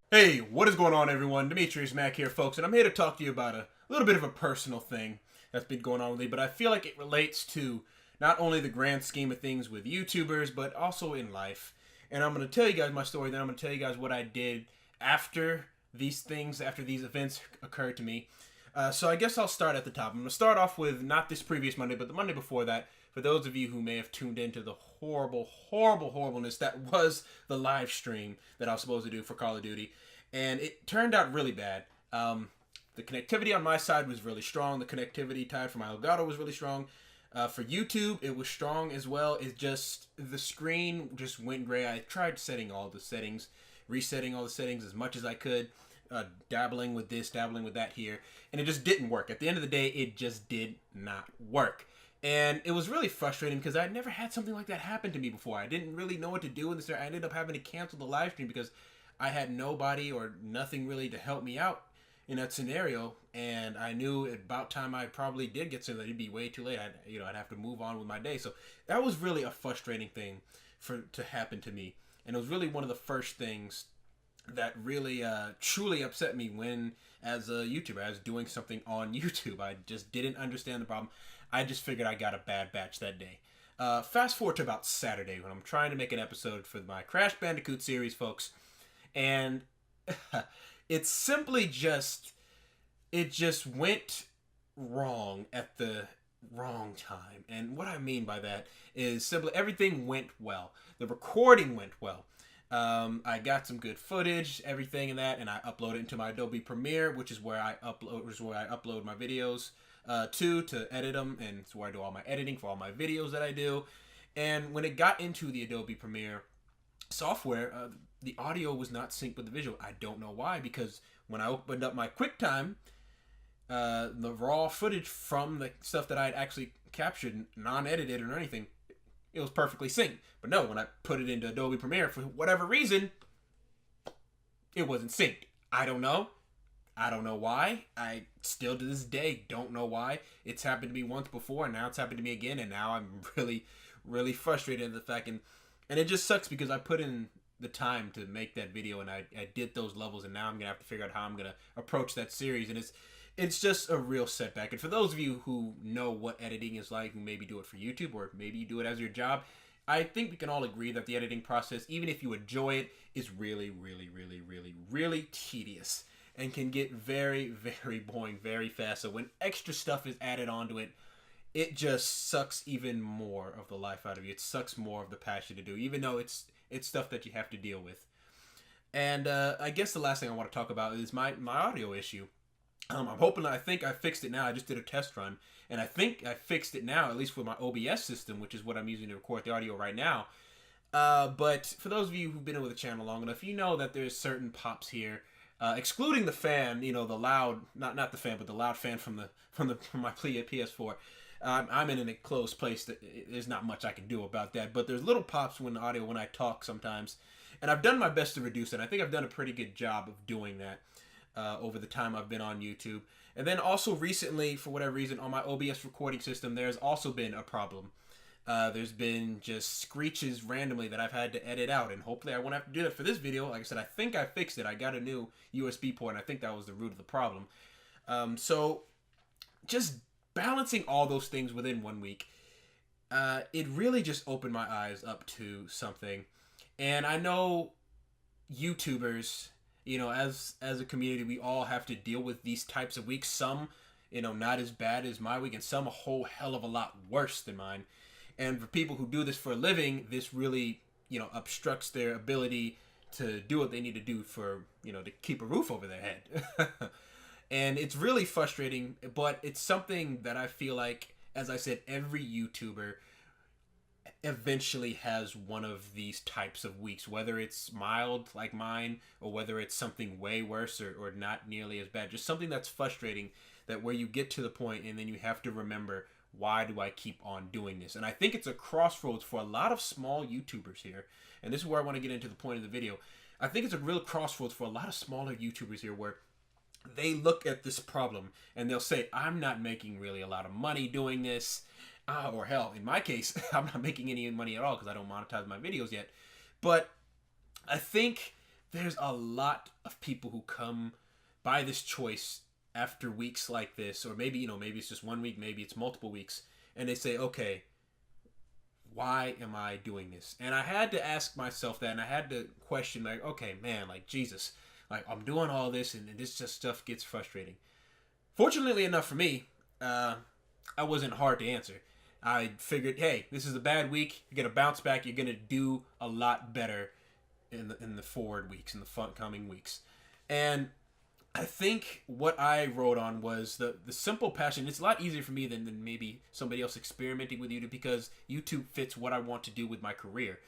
Hey, what is going on, everyone? DimitriusMac here, folks, and I'm here to talk to you about a little bit of a personal thing that's been going on with me, but I feel like it relates to not only the grand scheme of things with YouTubers, but also in life. And I'm going to tell you guys my story, then I'm going to tell you guys what I did after these events occurred to me. So I guess I'll start at the top. I'm going to start off with not this previous Monday, but the Monday before that, for those of you who may have tuned into the horribleness that was the live stream that I was supposed to do for Call of Duty. And it turned out really bad. The connectivity on my side was really strong. The connectivity tied for my Elgato was really strong. For YouTube, it was strong as well. It just, the screen just went gray. I tried setting all the settings, resetting all the settings as much as I could, dabbling with this, dabbling with that here, and it just didn't work. At the end of the day, it just did not work. And it was really frustrating because I'd never had something like that happen to me before. I didn't really know what to do in this. I ended up having to cancel the live stream because I had nobody or nothing really to help me out in that scenario. And I knew about time I probably did get something, it'd be way too late. I'd have to move on with my day. So that was really a frustrating thing to happen to me. And it was really one of the first things that really truly upset me when, as a YouTuber, I was doing something on YouTube. I just didn't understand the problem. I just figured I got a bad batch that day. Fast forward to about Saturday when I'm trying to make an episode for my Crash Bandicoot series, folks. And it's simply it just went wrong at the wrong time. And what I mean by that is simply everything went well. The recording went well. I got some good footage, everything in that, and I uploaded it into my Adobe Premiere, which is where I upload my videos to edit them, and it's where I do all my editing for all my videos that I do. And when it got into the Adobe Premiere software, the audio was not synced with the visual. I don't know why, because when I opened up my QuickTime, the raw footage from the stuff that I had actually captured, non-edited or anything, it was perfectly synced. But no, when I put it into Adobe Premiere, for whatever reason, it wasn't synced. I don't know why. I still to this day don't know why. It's happened to me once before, and now it's happened to me again, and now I'm really frustrated at the fact. And it just sucks because I put in the time to make that video, and I did those levels, and now I'm going to have to figure out how I'm going to approach that series. And it's just a real setback. And for those of you who know what editing is like, who maybe do it for YouTube, or maybe you do it as your job, I think we can all agree that the editing process, even if you enjoy it, is really tedious and can get very boring very fast. So when extra stuff is added onto it, it just sucks even more of the life out of you. It sucks more of the passion to do, even though it's stuff that you have to deal with. And I guess the last thing I want to talk about is my audio issue. I think I fixed it now. I just did a test run, and I think I fixed it now, at least with my OBS system, which is what I'm using to record the audio right now. But for those of you who've been with the channel long enough, you know that there's certain pops here, excluding the fan, the loud, not the fan, but the loud fan from my PS4. I'm in an enclosed place that there's not much I can do about that, but there's little pops when I talk sometimes, and I've done my best to reduce it. I think I've done a pretty good job of doing that over the time I've been on YouTube. And then also recently, for whatever reason, on my OBS recording system, there's also been a problem. There's been just screeches randomly that I've had to edit out, and hopefully I won't have to do that for this video. Like I said, I think I fixed it. I got a new USB port, and I think that was the root of the problem. So just balancing all those things within 1 week, it really just opened my eyes up to something. And I know YouTubers, as a community, we all have to deal with these types of weeks. Some, not as bad as my week, and some a whole hell of a lot worse than mine. And for people who do this for a living, this really, obstructs their ability to do what they need to do for, to keep a roof over their head. And it's really frustrating, but it's something that I feel like, as I said, every YouTuber eventually has one of these types of weeks, whether it's mild like mine, or whether it's something way worse or not nearly as bad. Just something that's frustrating, that where you get to the point and then you have to remember, why do I keep on doing this? And I think it's a crossroads for a lot of small YouTubers here. And this is where I want to get into the point of the video. I think it's a real crossroads for a lot of smaller YouTubers here, where they look at this problem and they'll say, I'm not making really a lot of money doing this. Or hell, in my case, I'm not making any money at all because I don't monetize my videos yet. But I think there's a lot of people who come by this choice after weeks like this, or maybe, maybe it's just 1 week, maybe it's multiple weeks, and they say, okay, why am I doing this? And I had to ask myself that, and I had to question, like, okay, man, like, Jesus, like, I'm doing all this, and this just stuff gets frustrating. Fortunately enough for me, I wasn't hard to answer. I figured, hey, this is a bad week. You're gonna bounce back. You're gonna do a lot better in the forward weeks, in the coming weeks. And I think what I wrote on was the simple passion. It's a lot easier for me than maybe somebody else experimenting with YouTube, because YouTube fits what I want to do with my career.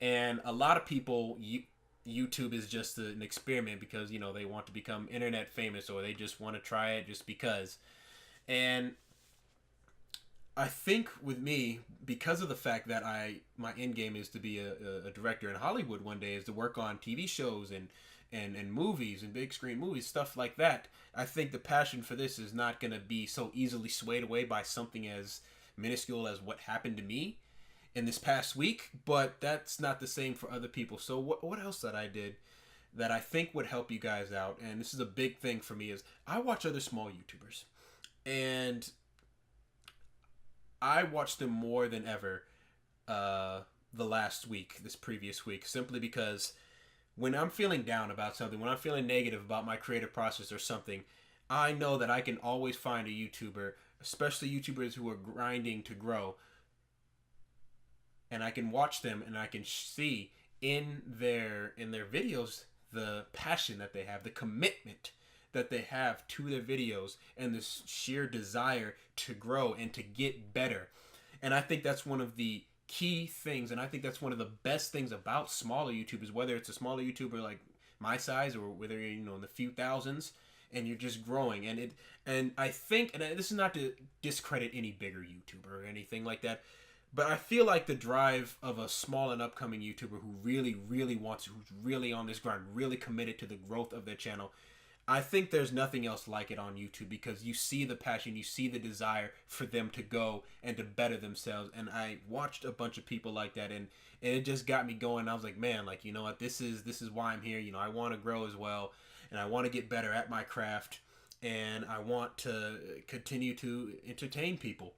And a lot of people, YouTube is just an experiment because, they want to become internet famous, or they just want to try it just because. And I think with me, because of the fact that my end game is to be a director in Hollywood one day, is to work on TV shows and movies and big screen movies, stuff like that. I think the passion for this is not going to be so easily swayed away by something as minuscule as what happened to me in this past week, but that's not the same for other people. So what else that I did that I think would help you guys out, and this is a big thing for me, is I watch other small YouTubers, and I watched them more than ever this previous week, simply because when I'm feeling down about something, when I'm feeling negative about my creative process or something, I know that I can always find a YouTuber, especially YouTubers who are grinding to grow, and I can watch them and I can see in their videos the passion that they have, the commitment that they have to their videos, and this sheer desire to grow and to get better. And I think that's one of the key things, and I think that's one of the best things about smaller YouTubers, whether it's a smaller YouTuber like my size, or whether you're in the few thousands and you're just growing. And I think, and this is not to discredit any bigger YouTuber or anything like that, but I feel like the drive of a small and upcoming YouTuber who really, really wants, who's really on this grind, really committed to the growth of their channel, I think there's nothing else like it on YouTube, because you see the passion, you see the desire for them to go and to better themselves. And I watched a bunch of people like that, and it just got me going. I was like, man, like, you know what, this is why I'm here. I want to grow as well, and I want to get better at my craft, and I want to continue to entertain people.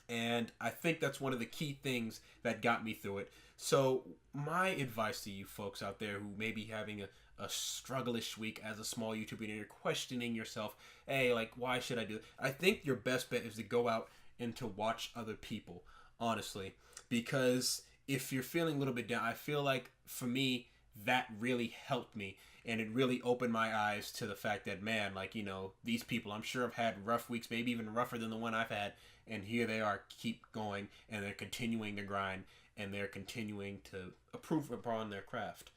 And I think that's one of the key things that got me through it. So my advice to you folks out there who may be having a struggle-ish week as a small YouTuber, and you're questioning yourself, hey, like, why should I do it? I think your best bet is to go out and to watch other people, honestly. Because if you're feeling a little bit down, I feel like, for me, that really helped me. And it really opened my eyes to the fact that, man, like, these people, I'm sure have had rough weeks, maybe even rougher than the one I've had. And here they are, keep going, and they're continuing to grind, and they're continuing to improve upon their craft.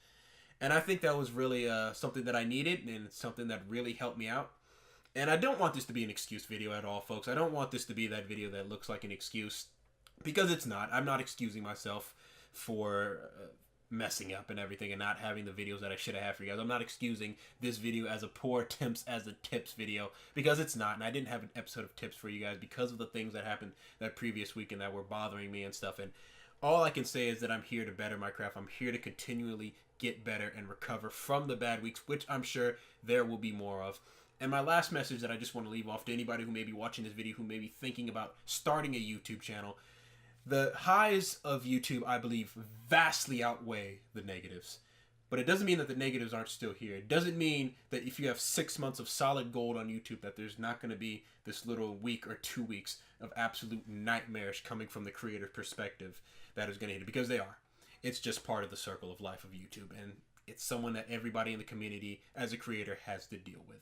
And I think that was really something that I needed, and it's something that really helped me out. And I don't want this to be an excuse video at all, folks. I don't want this to be that video that looks like an excuse, because it's not. I'm not excusing myself for messing up and everything and not having the videos that I should have had for you guys. I'm not excusing this video as a poor attempts as a tips video, because it's not. And I didn't have an episode of tips for you guys because of the things that happened that previous week and that were bothering me and stuff. And all I can say is that I'm here to better my craft. I'm here to continually get better and recover from the bad weeks, which I'm sure there will be more of. And my last message that I just want to leave off to anybody who may be watching this video, who may be thinking about starting a YouTube channel: the highs of YouTube, I believe, vastly outweigh the negatives. But it doesn't mean that the negatives aren't still here. It doesn't mean that if you have 6 months of solid gold on YouTube, that there's not going to be this little week or 2 weeks of absolute nightmarish coming from the creative perspective that is going to hit it, because they are. It's just part of the circle of life of YouTube, and it's someone that everybody in the community as a creator has to deal with.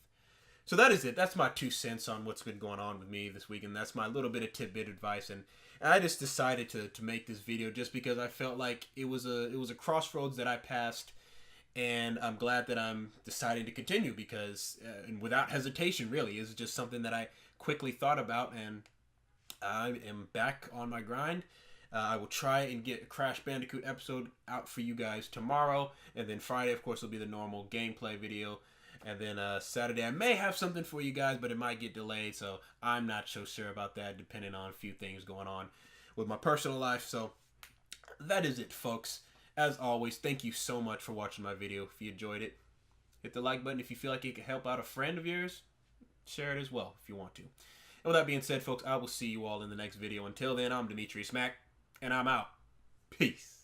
So that is it. That's my 2 cents on what's been going on with me this week, and that's my little bit of tidbit advice. And I just decided to make this video just because I felt like it was a crossroads that I passed, and I'm glad that I'm deciding to continue, because and without hesitation, really, is just something that I quickly thought about, and I am back on my grind. I will try and get a Crash Bandicoot episode out for you guys tomorrow, and then Friday, of course, will be the normal gameplay video. And then Saturday, I may have something for you guys, but it might get delayed, so I'm not so sure about that, depending on a few things going on with my personal life. So that is it, folks. As always, thank you so much for watching my video. If you enjoyed it, hit the like button. If you feel like it could help out a friend of yours, share it as well if you want to. And with that being said, folks, I will see you all in the next video. Until then, I'm DimitriusMac, and I'm out. Peace.